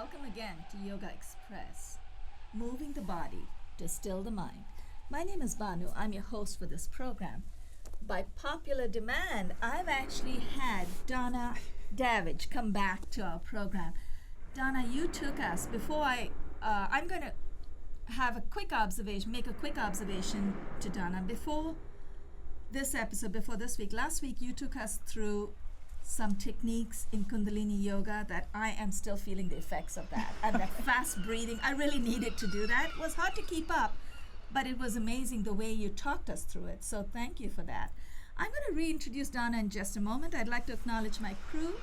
Welcome again to Yogaxpress, moving the body to still the mind. My name is Banu. I'm your host for this program. By popular demand, I've actually had Donna Davidge come back to our program. Donna, you took us I'm going to have a quick observation, make a quick observation to Donna. Before this episode, before this week, last week you took us through some techniques in Kundalini Yoga that I am still feeling the effects of that. And that fast breathing, I really needed to do that. It was hard to keep up, but it was amazing the way you talked us through it. So thank you for that. I'm going to reintroduce Donna in just a moment. I'd like to acknowledge my crew.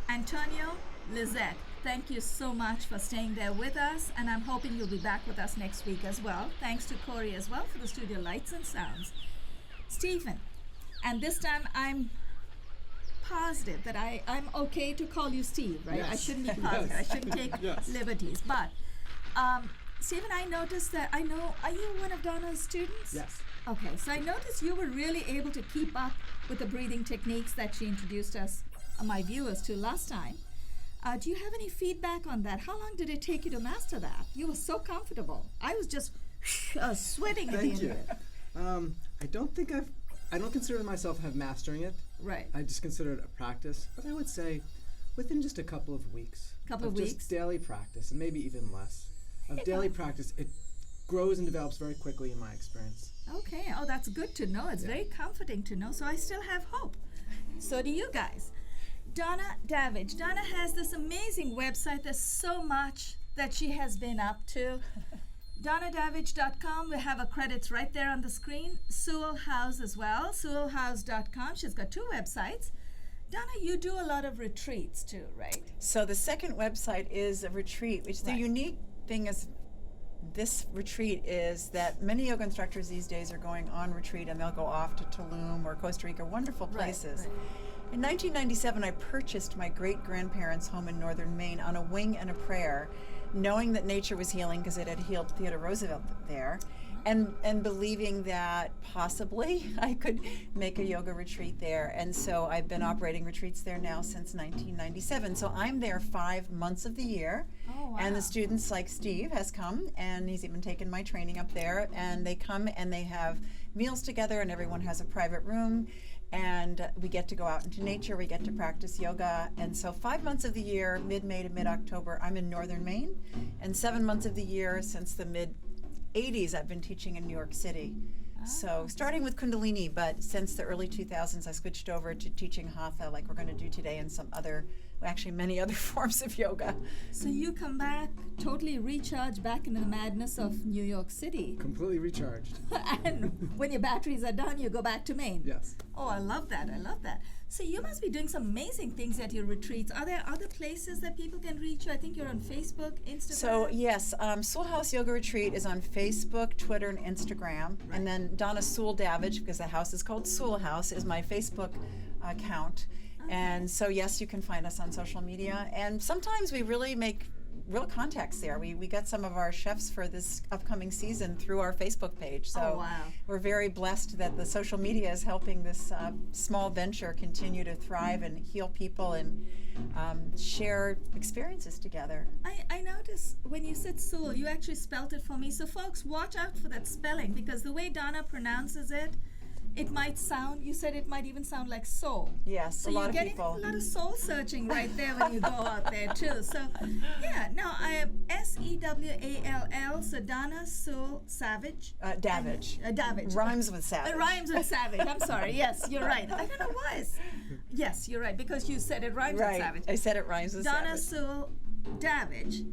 Antonio, Lizette, thank you so much for staying there with us, and I'm hoping you'll be back with us next week as well. Thanks to Corey as well for the studio lights and sounds. Stephen, and this time I'm positive that I'm okay to call you Steve, right? Yes. I shouldn't be positive. I shouldn't take liberties. But Stephen, I noticed that are you one of Donna's students? Yes. Okay, so I noticed you were really able to keep up with the breathing techniques that she introduced us, my viewers, to last time. Do you have any feedback on that? How long did it take you to master that? You were so comfortable. I was just sweating at the end of it. I don't consider myself have mastering it. Right. I just consider it a practice. But I would say within just a couple of weeks. Just daily practice, and maybe even less. Practice, it grows and develops very quickly in my experience. Okay. Oh, that's good to know. It's very comforting to know. So I still have hope. So do you guys. Donna Davidge. Donna has this amazing website. There's so much that she has been up to. DonnaDavidge.com. We have her credits right there on the screen. Sewell House as well. SewellHouse.com. She's got two websites. Donna, you do a lot of retreats too, right? So the second website is a retreat, which the unique thing is this retreat is that many yoga instructors these days are going on retreat and they'll go off to Tulum or Costa Rica, wonderful places. Right. In 1997, I purchased my great-grandparents' home in northern Maine on a wing and a prayer, knowing that nature was healing because it had healed Theodore Roosevelt there, and believing that possibly I could make a yoga retreat there. And so I've been operating retreats there now since 1997. So I'm there 5 months of the year. Oh, wow. And the students, like Steve, has come, and he's even taken my training up there. And they come and they have meals together, and everyone has a private room. And we get to go out into nature, we get to practice yoga. And so 5 months of the year, mid-May to mid-October, I'm in northern Maine. And 7 months of the year, since the mid-'80s, I've been teaching in New York City. So starting with Kundalini, but since the early 2000s, I switched over to teaching Hatha like we're going to do today, and some other, actually many other forms of yoga. So you come back totally recharged back into the madness of New York City. Completely recharged. And when your batteries are done, you go back to Maine. Yes. Oh, I love that. I love that. So you must be doing some amazing things at your retreats. Are there other places that people can reach you? I think you're on Facebook, Instagram. So yes, Sewell House Yoga Retreat is on Facebook, Twitter, and Instagram. Right. And then Donna Sewell Davidge, because the house is called Sewell House, is my Facebook account. Okay. And so yes, you can find us on social media. And sometimes we really make real contacts there. We got some of our chefs for this upcoming season through our Facebook page. So we're very blessed that the social media is helping this small venture continue to thrive and heal people and share experiences together. I noticed when you said Sewell, you actually spelt it for me. So folks, watch out for that spelling, because the way Donna pronounces it, it might sound, you said it might even sound like soul. Yes, so a lot of people. So you're getting a lot of soul searching right there when you go out there too. So yeah, no, I am Sewall, so Donna Sewell Savage. Davidge. Davidge. Rhymes with savage. It rhymes with savage. I'm sorry. Yes, you're right. I don't know why. Yes, you're right, because you said it rhymes with savage. I said it rhymes with Donna savage. Sewell Davidge.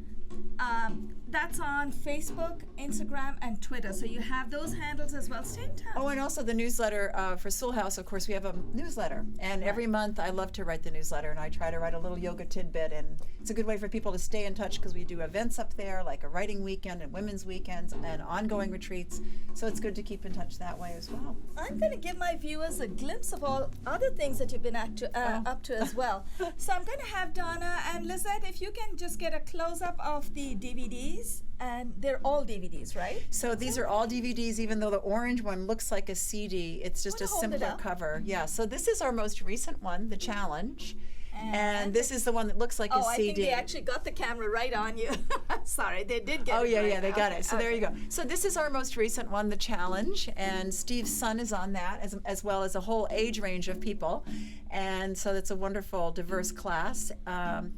That's on Facebook, Instagram, and Twitter. So you have those handles as well. Same time. Oh, and also the newsletter for Sewell House. Of course, we have a newsletter, and every month I love to write the newsletter, and I try to write a little yoga tidbit, and it's a good way for people to stay in touch because we do events up there, like a writing weekend and women's weekends and ongoing retreats. So it's good to keep in touch that way as well. I'm going to give my viewers a glimpse of all other things that you've been up to as well. So I'm going to have Donna and Lizette, if you can just get a close-up of the DVDs. And they're all DVDs, right? So these are all DVDs, even though the orange one looks like a CD. It's just a simpler cover. Yeah, so this is our most recent one, The Challenge. And this is the one that looks like a CD. I think they actually got the camera right on you. Sorry, they did get it. Yeah, they got it. So there you go. So this is our most recent one, the challenge, and Steve's son is on that, as well as a whole age range of people. And so it's a wonderful, diverse class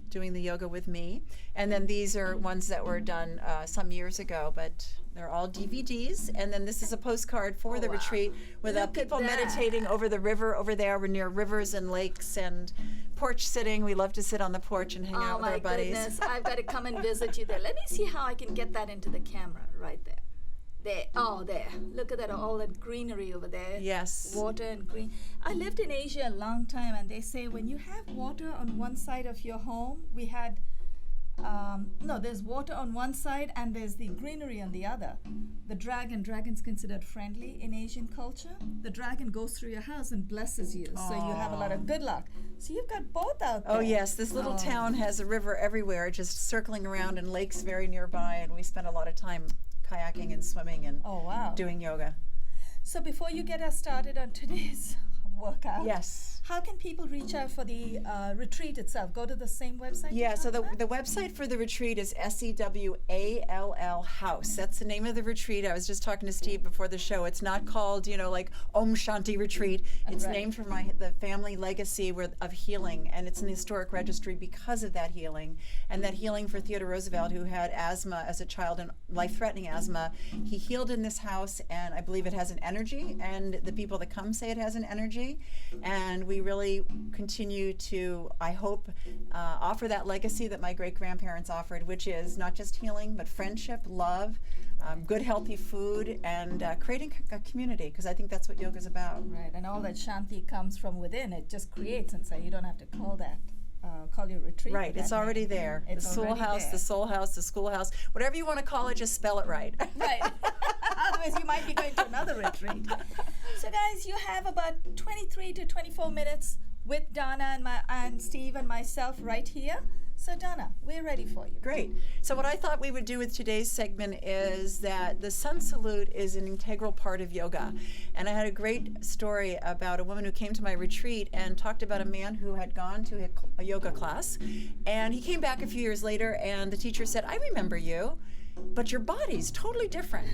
doing the yoga with me. And then these are ones that were done some years ago, but they're all DVDs. And then this is a postcard for the retreat with people meditating over the river over there. We're near rivers and lakes and porch sitting. We love to sit on the porch and hang out with our buddies. Oh my goodness, I've got to come and visit you there. Let me see how I can get that into the camera right there. There. Oh, there. Look at that, all that greenery over there. Yes. Water and green. I lived in Asia a long time, and they say when you have water on one side of your home, we had, there's water on one side and there's the greenery on the other. The dragon's considered friendly in Asian culture. The dragon goes through your house and blesses you, so you have a lot of good luck. So you've got both out there. Oh, yes. This little town has a river everywhere, just circling around, and lakes very nearby, and we spend a lot of time kayaking and swimming and doing yoga. So before you get us started on today's workout, yes, how can people reach out for the retreat itself? Go to the same website? Yeah, so the website for the retreat is SEWALL House. That's the name of the retreat. I was just talking to Steve before the show. It's not called, like Om Shanti Retreat. It's named for the family legacy of healing, and it's in the historic registry because of that healing. And that healing for Theodore Roosevelt, who had asthma as a child, and life-threatening asthma. He healed in this house, and I believe it has an energy, and the people that come say it has an energy. And we really continue to, I hope, offer that legacy that my great-grandparents offered, which is not just healing, but friendship, love, good, healthy food, and creating a community, because I think that's what yoga is about. Right, and all that Shanti comes from within. It just creates inside. You don't have to call your retreat. Right, it's already there. It's the soul house, the soul house, the schoolhouse, whatever you want to call it, just spell it right. Right. Otherwise, you might be going to another retreat. So, guys, you have about 23 to 24 minutes with Donna and Steve and myself right here. So, Donna, we're ready for you. Great. So what I thought we would do with today's segment is that the sun salute is an integral part of yoga. And I had a great story about a woman who came to my retreat and talked about a man who had gone to a yoga class. And he came back a few years later, and the teacher said, "I remember you, but your body's totally different.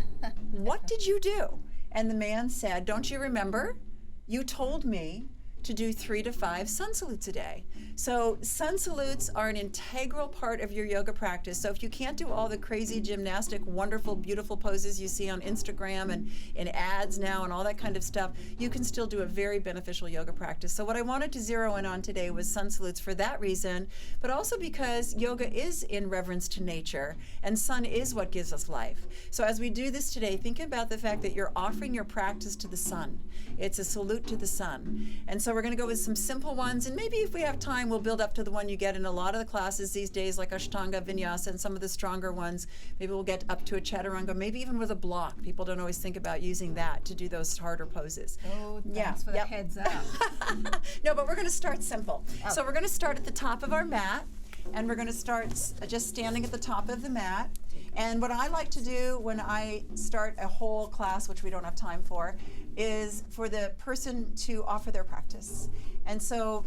What did you do?" And the man said, "Don't you remember? You told me to do 3 to 5 sun salutes a day." So sun salutes are an integral part of your yoga practice. So if you can't do all the crazy gymnastic, wonderful, beautiful poses you see on Instagram and in ads now and all that kind of stuff, you can still do a very beneficial yoga practice. So what I wanted to zero in on today was sun salutes for that reason, but also because yoga is in reverence to nature, and sun is what gives us life. So as we do this today, think about the fact that you're offering your practice to the sun. It's a salute to the sun. And so we're going to go with some simple ones, and maybe if we have time, we'll build up to the one you get in a lot of the classes these days, like Ashtanga, Vinyasa, and some of the stronger ones. Maybe we'll get up to a Chaturanga, maybe even with a block. People don't always think about using that to do those harder poses. Oh, thanks for the heads up. No, but we're going to start simple. So we're going to start at the top of our mat, and we're going to start just standing at the top of the mat. And what I like to do when I start a whole class, which we don't have time for, is for the person to offer their practice. And so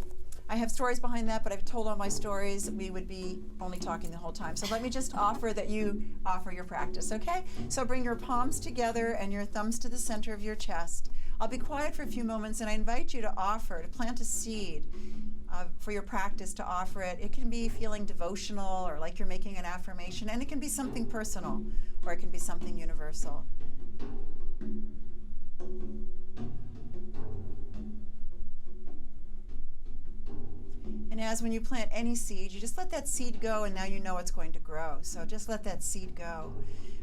I have stories behind that, but I've told all my stories. We would be only talking the whole time. So let me just offer that you offer your practice, okay? So bring your palms together and your thumbs to the center of your chest. I'll be quiet for a few moments, and I invite you to plant a seed for your practice, to offer it. It can be feeling devotional or like you're making an affirmation, and it can be something personal, or it can be something universal. And as when you plant any seed, you just let that seed go, and now you know it's going to grow. So just let that seed go.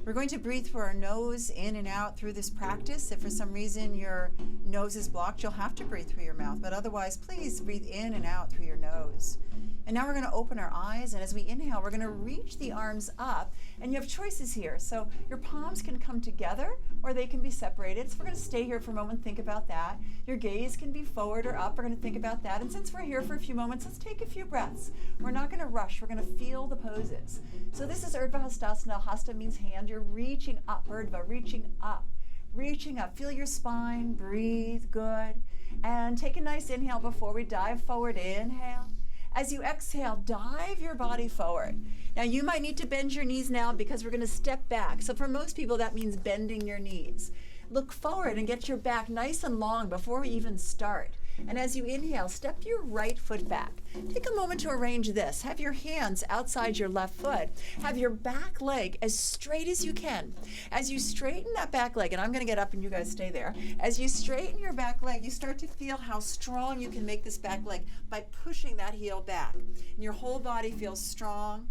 We're going to breathe through our nose, in and out through this practice. If for some reason your nose is blocked, you'll have to breathe through your mouth. But otherwise, please breathe in and out through your nose. And now we're going to open our eyes, and as we inhale, we're going to reach the arms up, and you have choices here. So your palms can come together, or they can be separated. So we're going to stay here for a moment, think about that. Your gaze can be forward or up. We're going to think about that. And since we're here for a few moments, let's take a few breaths. We're not going to rush. We're going to feel the poses. So this is Urdhva Hastasana. Hasta means hand. You're reaching up, Urdhva, reaching up. Reaching up. Feel your spine. Breathe. Good. And take a nice inhale before we dive forward. Inhale. As you exhale, dive your body forward. Now you might need to bend your knees now because we're going to step back. So for most people, that means bending your knees. Look forward and get your back nice and long before we even start. And as you inhale, step your right foot back. Take a moment to arrange this. Have your hands outside your left foot. Have your back leg as straight as you can. As you straighten that back leg, and I'm going to get up and you guys stay there. As you straighten your back leg, you start to feel how strong you can make this back leg by pushing that heel back. And your whole body feels strong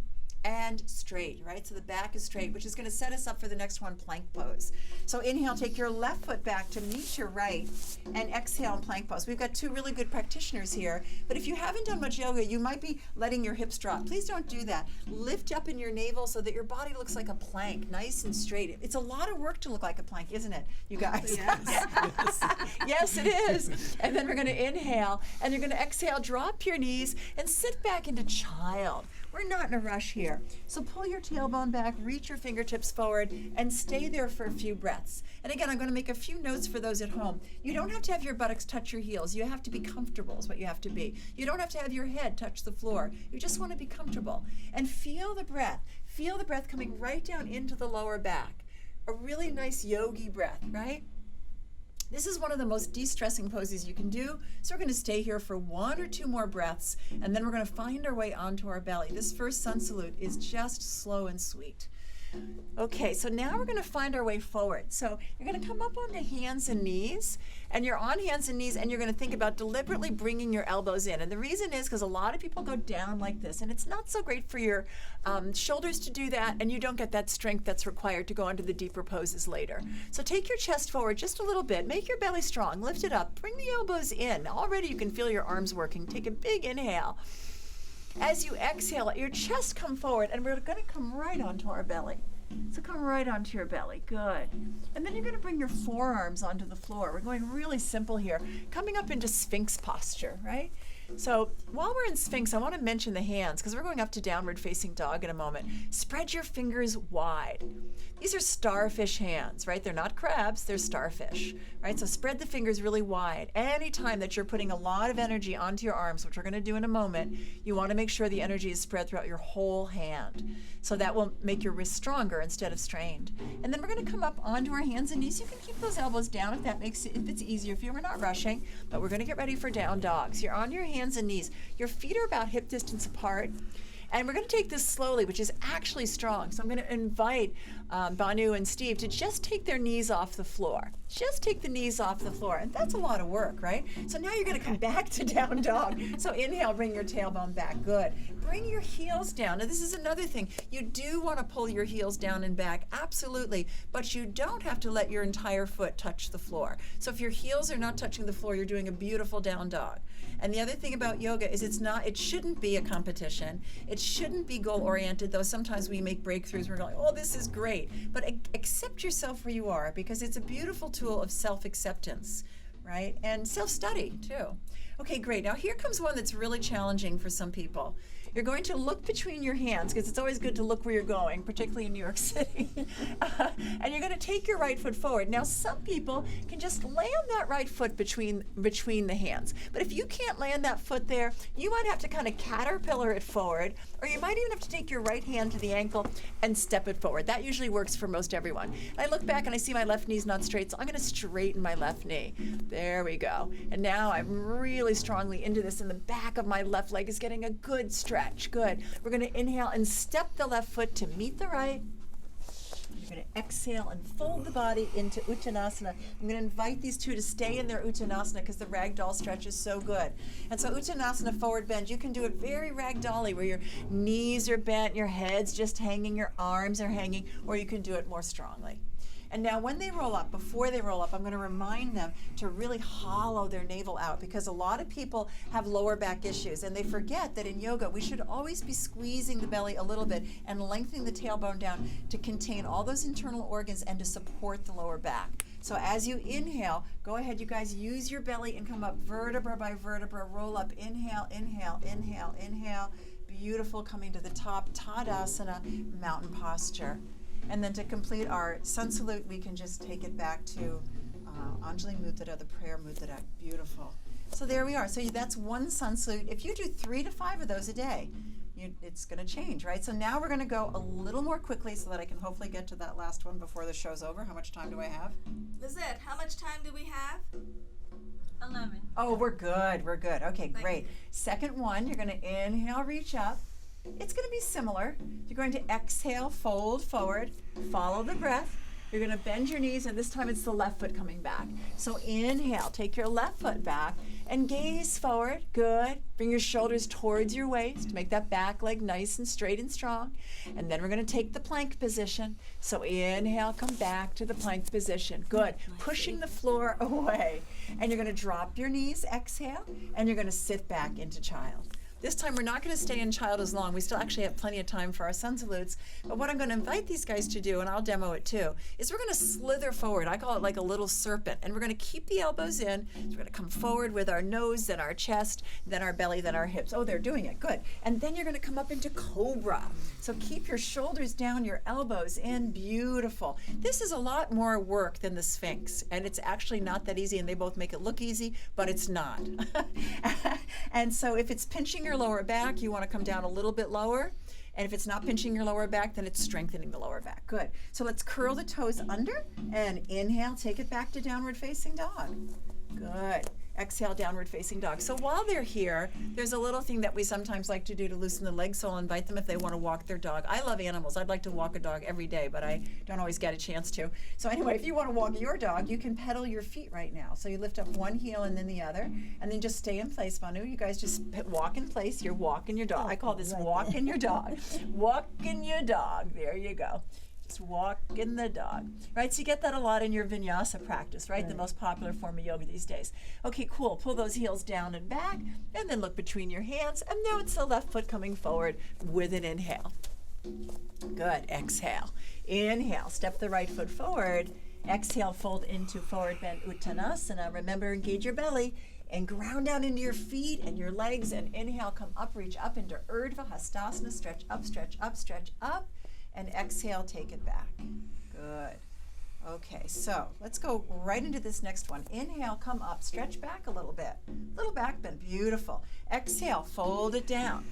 and straight, right? So the back is straight, which is going to set us up for the next one, plank pose. So inhale, take your left foot back to meet your right, and exhale in plank pose. We've got two really good practitioners here, but if you haven't done much yoga, you might be letting your hips drop. Please don't do that. Lift up in your navel so that your body looks like a plank, nice and straight. It's a lot of work to look like a plank, isn't it, you guys? Yes. Yes, it is. And then we're going to inhale, and you're going to exhale, drop your knees, and sit back into child. We're not in a rush here. So pull your tailbone back, reach your fingertips forward, and stay there for a few breaths. And again, I'm going to make a few notes for those at home. You don't have to have your buttocks touch your heels. You have to be comfortable is what you have to be. You don't have to have your head touch the floor. You just want to be comfortable. And feel the breath. Feel the breath coming right down into the lower back. A really nice yogi breath, right? This is one of the most de-stressing poses you can do. So we're going to stay here for 1 or 2 more breaths, and then we're going to find our way onto our belly. This first sun salute is just slow and sweet. Okay, so now we're going to find our way forward. So you're going to come up onto hands and knees, and you're on hands and knees, and you're going to think about deliberately bringing your elbows in. And the reason is because a lot of people go down like this, and it's not so great for your shoulders to do that, and you don't get that strength that's required to go into the deeper poses later. So take your chest forward just a little bit. Make your belly strong. Lift it up. Bring the elbows in. Already you can feel your arms working. Take a big inhale. As you exhale, let your chest come forward, and we're going to come right onto our belly. So come right onto your belly. Good. And then you're going to bring your forearms onto the floor. We're going really simple here. Coming up into Sphinx posture, right? So while we're in Sphinx, I want to mention the hands because we're going up to downward facing dog in a moment. Spread your fingers wide. These are starfish hands, right? They're not crabs, they're starfish, right? So spread the fingers really wide. Anytime that you're putting a lot of energy onto your arms, which we're going to do in a moment, you want to make sure the energy is spread throughout your whole hand. So that will make your wrist stronger instead of strained. And then we're going to come up onto our hands and knees. You can keep those elbows down if it's easier for you. We're not rushing, but we're going to get ready for down dogs. You're on your hands and knees. Your feet are about hip distance apart. And we're going to take this slowly, which is actually strong. So I'm going to invite Banu and Steve to just take their knees off the floor. Just take the knees off the floor. And that's a lot of work, right? So now you're going to come back to down dog. So inhale, bring your tailbone back. Good. Bring your heels down. Now this is another thing. You do want to pull your heels down and back, absolutely. But you don't have to let your entire foot touch the floor. So if your heels are not touching the floor, you're doing a beautiful down dog. And the other thing about yoga is it shouldn't be a competition. It shouldn't be goal-oriented, though sometimes we make breakthroughs. We're going, oh, this is great. But accept yourself where you are because it's a beautiful tool of self-acceptance, right? And self-study, too. Okay, great. Now here comes one that's really challenging for some people. You're going to look between your hands because it's always good to look where you're going, particularly in New York City. And you're going to take your right foot forward. Now, some people can just land that right foot between the hands. But if you can't land that foot there, you might have to kind of caterpillar it forward, or you might even have to take your right hand to the ankle and step it forward. That usually works for most everyone. And I look back and I see my left knee's not straight, so I'm going to straighten my left knee. There we go. And now I'm really strongly into this, and the back of my left leg is getting a good stretch. Good. We're going to inhale and step the left foot to meet the right. You're going to exhale and fold the body into Uttanasana. I'm going to invite these two to stay in their Uttanasana because the ragdoll stretch is so good. And so Uttanasana, forward bend, you can do it very ragdolly where your knees are bent, your head's just hanging, your arms are hanging, or you can do it more strongly. And now when they roll up, before they roll up, I'm going to remind them to really hollow their navel out because a lot of people have lower back issues and they forget that in yoga we should always be squeezing the belly a little bit and lengthening the tailbone down to contain all those internal organs and to support the lower back. So as you inhale, go ahead, you guys, use your belly and come up vertebra by vertebra, roll up, inhale, inhale, inhale, inhale. Beautiful, coming to the top, Tadasana, mountain posture. And then to complete our sun salute, we can just take it back to Anjali Mudra, the prayer mudra. Beautiful. So there we are. So that's one sun salute. If you do 3 to 5 of those a day, it's going to change, right? So now we're going to go a little more quickly so that I can hopefully get to that last one before the show's over. How much time do I have? Lizette, how much time do we have? 11. Oh, we're good. We're good. Okay, Thank great. you. Second one, you're going to inhale, reach up. It's going to be similar. You're going to exhale, fold forward, follow the breath. You're going to bend your knees, and this time it's the left foot coming back. So inhale, take your left foot back and gaze forward. Good. Bring your shoulders towards your waist. Make that back leg nice and straight and strong. And then we're going to take the plank position. So inhale, come back to the plank position. Good. Pushing the floor away. And you're going to drop your knees, exhale, and you're going to sit back into child. This time we're not going to stay in child as long. We still actually have plenty of time for our sun salutes. But what I'm going to invite these guys to do, and I'll demo it too, is we're going to slither forward. I call it like a little serpent. And we're going to keep the elbows in. So we're going to come forward with our nose, then our chest, then our belly, then our hips. Oh, they're doing it. Good. And then you're going to come up into cobra. So keep your shoulders down, your elbows in. Beautiful. This is a lot more work than the Sphinx. And it's actually not that easy. And they both make it look easy, but it's not. And so if it's pinching your lower back, you want to come down a little bit lower. And if it's not pinching your lower back, then it's strengthening the lower back. Good. So let's curl the toes under and inhale, take it back to downward facing dog. Good. Exhale, downward facing dog. So while they're here, there's a little thing that we sometimes like to do to loosen the legs, so I'll invite them if they want to walk their dog. I love animals. I'd like to walk a dog every day, but I don't always get a chance to. So anyway, if you want to walk your dog, you can pedal your feet right now. So you lift up one heel and then the other, and then just stay in place, Manu. You guys just walk in place. You're walking your dog. I call this walking your dog. Walking your dog. There you go. Just walking the dog, right? So you get that a lot in your vinyasa practice, right? The most popular form of yoga these days. Okay, cool. Pull those heels down and back, and then look between your hands, and now it's the left foot coming forward with an inhale. Good. Exhale. Inhale. Step the right foot forward. Exhale, fold into forward bend uttanasana. Remember, engage your belly and ground down into your feet and your legs, and inhale, come up, reach up into Urdhva Hastasana. Stretch up, stretch up, stretch up. And exhale, take it back. Good. Okay, so let's go right into this next one. Inhale, come up, stretch back a little bit. Little back bend, beautiful. Exhale, fold it down.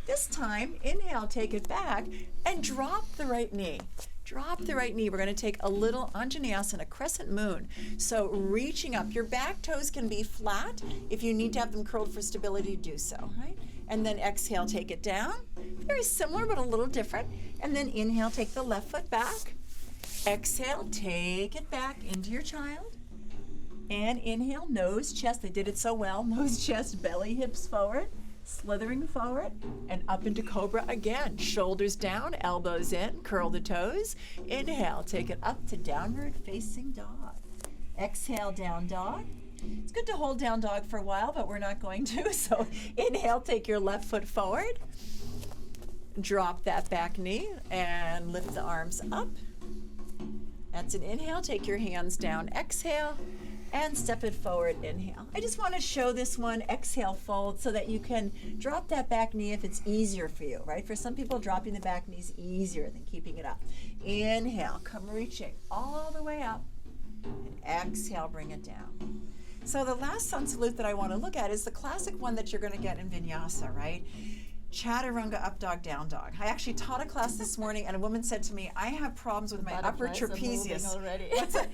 This time, inhale, take it back, and drop the right knee. Drop the right knee. We're going to take a little Anjaneyasana, crescent moon. So reaching up, your back toes can be flat. If you need to have them curled for stability, do so, right? And then exhale, take it down. Very similar, but a little different. And then inhale, take the left foot back. Exhale, take it back into your child. And inhale, nose, chest. They did it so well. Nose, chest, belly, hips forward. Slithering forward and up into cobra again. Shoulders down, elbows in, curl the toes. Inhale, take it up to downward facing dog. Exhale, down dog. It's good to hold down dog for a while, but we're not going to. So inhale, take your left foot forward. Drop that back knee and lift the arms up. That's an inhale. Take your hands down. Exhale. And step it forward, inhale. I just want to show this one, exhale, fold, so that you can drop that back knee if it's easier for you, right? For some people, dropping the back knee is easier than keeping it up. Inhale, come reaching all the way up, and exhale, bring it down. So the last sun salute that I want to look at is the classic one that you're going to get in vinyasa, right? Chaturanga, up dog, down dog. I actually taught a class this morning, and a woman said to me, I have problems with my upper trapezius. What's it?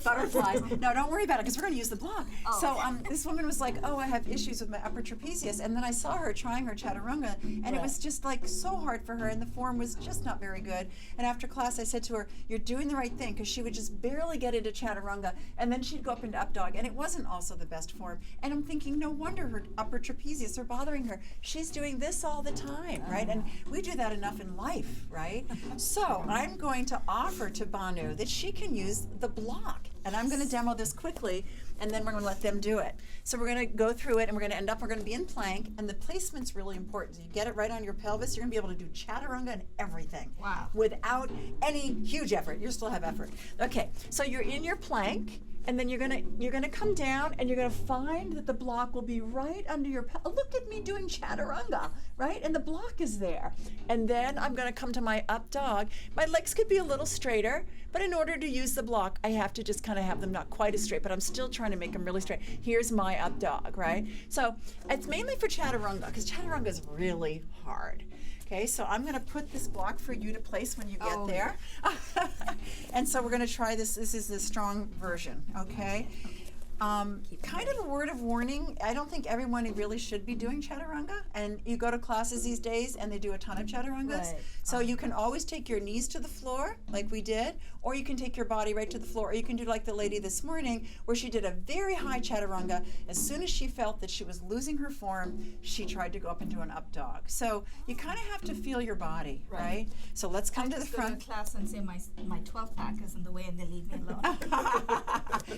Butterflies. No, don't worry about it, because we're going to use the block. Oh, so this woman was like, oh, I have issues with my upper trapezius. And then I saw her trying her chaturanga, and it was just like so hard for her, and the form was just not very good. And after class, I said to her, you're doing the right thing, because she would just barely get into chaturanga, and then she'd go up into up dog, and it wasn't also the best form. And I'm thinking, no wonder her upper trapezius are bothering her. She's doing this all the time, right? And we do that enough in life, right? So I'm going to offer to Banu that she can use the block. And I'm going to demo this quickly, and then we're going to let them do it. So we're going to go through it, and we're going to be in plank, and the placement's really important. So you get it right on your pelvis, you're going to be able to do chaturanga and everything. Wow. Without any huge effort. You still have effort. Okay, so you're in your plank, and then you're gonna come down, and you're gonna find that the block will be right under your look at me doing chaturanga, right? And the block is there. And then I'm gonna come to my up dog. My legs could be a little straighter, But in order to use the block, I have to just kind of have them not quite as straight, but I'm still trying to make them really straight. Here's my up dog, right? So it's mainly for chaturanga, because chaturanga is really hard. Okay, so I'm going to put this block for you to place when you get there. And so we're going to try this. This is the strong version, okay? Kind of a word of warning, I don't think everyone really should be doing chaturanga, and you go to classes these days and they do a ton of chaturangas. Right. So you can always take your knees to the floor like we did, or you can take your body right to the floor, or you can do like the lady this morning where she did a very high chaturanga. As soon as she felt that she was losing her form, she tried to go up and do an up dog. So you kind of have to feel your body, right? So let's come to the front. I just go to class and say my 12 pack is in the way and they leave me alone.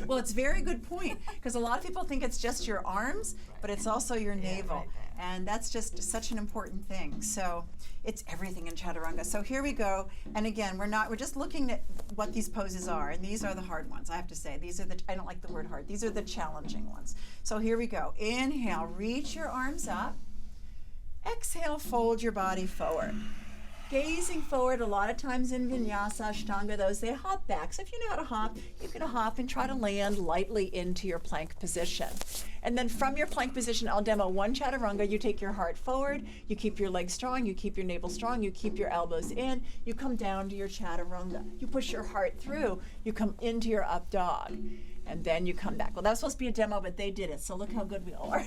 Well, it's a very good point, because a lot of people think it's just your arms, but it's also your navel. right. And that's just such an important thing. So it's everything in chaturanga. So here we go. And again, we're just looking at what these poses are. And these are the hard ones, I have to say. These are I don't like the word hard. These are the challenging ones. So here we go. Inhale, reach your arms up. Exhale, fold your body forward. Gazing forward, a lot of times in vinyasa, ashtanga, those, they hop back. So if you know how to hop, you can hop and try to land lightly into your plank position. And then from your plank position, I'll demo one chaturanga. You take your heart forward, you keep your legs strong, you keep your navel strong, you keep your elbows in, you come down to your chaturanga. You push your heart through, you come into your up dog. And then you come back. Well, that was supposed to be a demo, but they did it, so look how good we all are.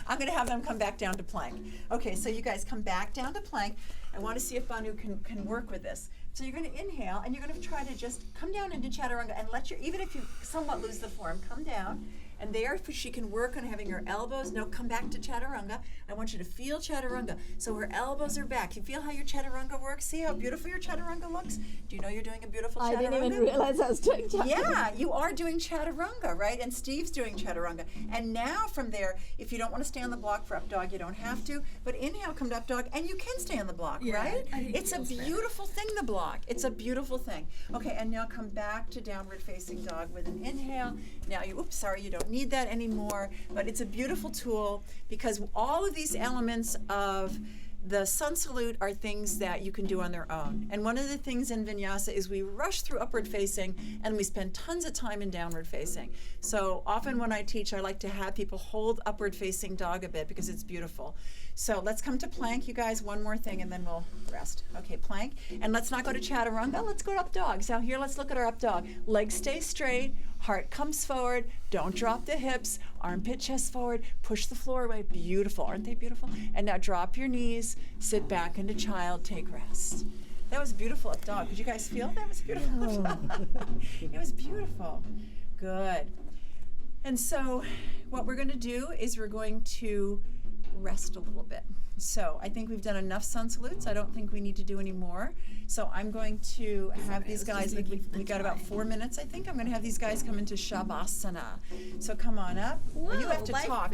I'm going to have them come back down to plank. Okay, so you guys come back down to plank. I want to see if Banu can work with this. So you're going to inhale, and you're going to try to just come down into chaturanga and let even if you somewhat lose the form, come down. And there, she can work on having her elbows. No, come back to chaturanga. I want you to feel chaturanga. So her elbows are back. You feel how your chaturanga works? See how beautiful your chaturanga looks? Do you know you're doing a beautiful chaturanga? I didn't even realize I was doing chaturanga. Yeah, you are doing chaturanga, right? And Steve's doing chaturanga. And now from there, if you don't want to stay on the block for up dog, you don't have to. But inhale, come to up dog, and you can stay on the block, right? It's a beautiful thing, the block. It's a beautiful thing. Okay, and now come back to downward facing dog with an inhale. Now you don't need that anymore, but it's a beautiful tool because all of these elements of the sun salute are things that you can do on their own. And one of the things in vinyasa is we rush through upward facing and we spend tons of time in downward facing. So often when I teach, I like to have people hold upward facing dog a bit because it's beautiful. So let's come to plank, you guys, one more thing and then we'll rest. Okay, plank. And let's not go to chaturanga, let's go to up dog. So here, let's look at our up dog. Legs stay straight, heart comes forward, don't drop the hips, armpit chest forward, push the floor away. Beautiful, aren't they beautiful? And now drop your knees, sit back into child, take rest. That was beautiful up dog. Could you guys feel that? Was beautiful. It was beautiful. Good. And so what we're going to do is we're going to rest a little bit. So I think we've done enough sun salutes. I don't think we need to do any more. So I'm going to have these guys, we got about 4 minutes, I think. I'm going to have these guys come into Shavasana. So come on up. Whoa, you have to talk.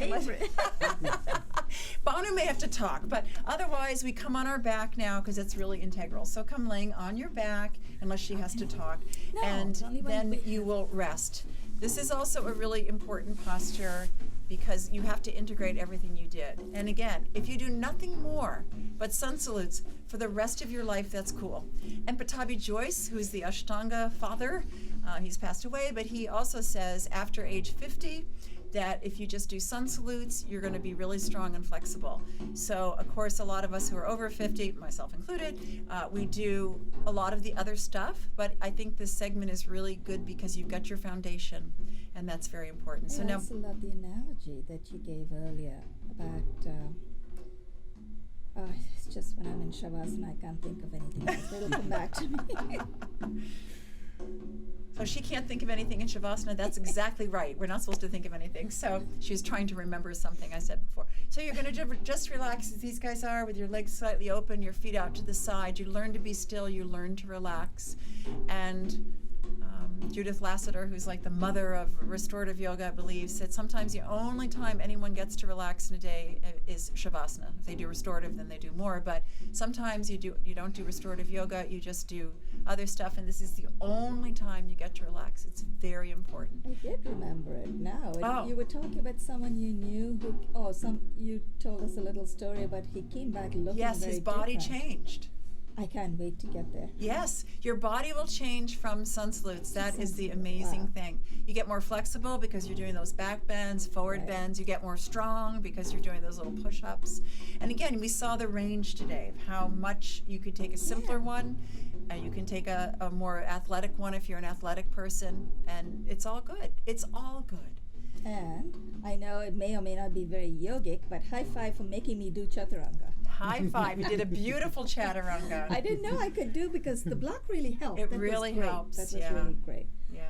Banu may have to talk, but otherwise we come on our back now because it's really integral. So come laying on your back, unless she has to talk, No, and only when then we- you will rest. This is also a really important posture because you have to integrate everything you did. And again, if you do nothing more but sun salutes for the rest of your life, that's cool. And Patabi Joyce, who's the Ashtanga father, he's passed away, but he also says after age 50, that if you just do sun salutes, you're going to be really strong and flexible. So, of course, a lot of us who are over 50, myself included, we do a lot of the other stuff, but I think this segment is really good because you've got your foundation, and that's very important. So I now, also love the analogy that you gave earlier about, it's just when I'm in Shavasana, I can't think of anything else. It'll come back to me. so she can't think of anything in Shavasana. That's exactly right. We're not supposed to think of anything. So she's trying to remember something I said before. So you're going to just relax as these guys are with your legs slightly open, your feet out to the side. You learn to be still. You learn to relax. And Judith Lassiter, who's like the mother of restorative yoga, believes that sometimes the only time anyone gets to relax in a day is Shavasana. If they do restorative, then they do more. But sometimes you don't do restorative yoga, you just do other stuff, and this is the only time you get to relax. It's very important. I did remember it now. Oh. You were talking about someone you knew who, you told us a little story about he came back looking Yes, very his body different. changed. I can't wait to get there. Yes, your body will change from sun salutes. That is the Sun salute, amazing wow. thing. You get more flexible because you're doing those back bends, forward Right. bends. You get more strong because you're doing those little push-ups. And again, we saw the range today of how much you could take a simpler Yeah. one, and you can take a more athletic one if you're an athletic person, and it's all good. It's all good. And I know it may or may not be very yogic, but high five for making me do chaturanga. High five. You did a beautiful chaturanga. I didn't know I could do because the block really helped. It That was really great. helps, That was yeah. really great. Yeah.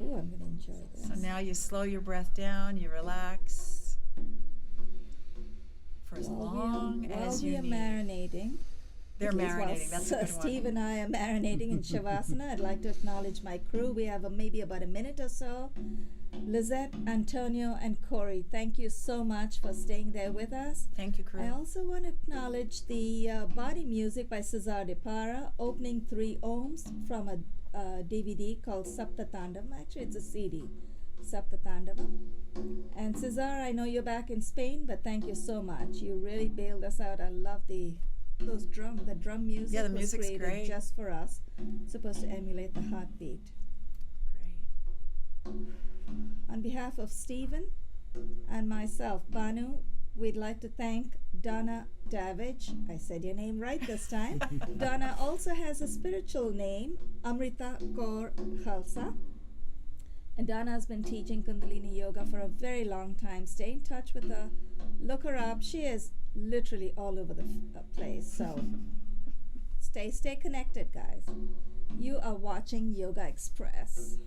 Oh, I'm going to enjoy this. So now you slow your breath down, you relax for as long as you while we need. are marinating. They're at least while marinating. That's a good one. Steve and I are marinating in Shavasana. I'd like to acknowledge my crew. We have maybe about a minute or so. Lizette, Antonio, and Corey, thank you so much for staying there with us. Thank you, crew. I also want to acknowledge the body music by Cesar De Para, opening 3 ohms from a DVD called Sapta Tandavam. Actually, it's a CD, Sapta Tandavam. And Cesar, I know you're back in Spain, but thank you so much. You really bailed us out. I love the drum music. Yeah, the was music's created great. just for us. It's supposed to emulate the heartbeat. Great. On behalf of Stephen and myself, Banu, we'd like to thank Donna Davidge. I said your name right this time. Donna also has a spiritual name, Amrita Kaur Khalsa. And Donna has been teaching Kundalini Yoga for a very long time. Stay in touch with her. Look her up. She is literally all over the place. So stay connected, guys. You are watching Yoga Express.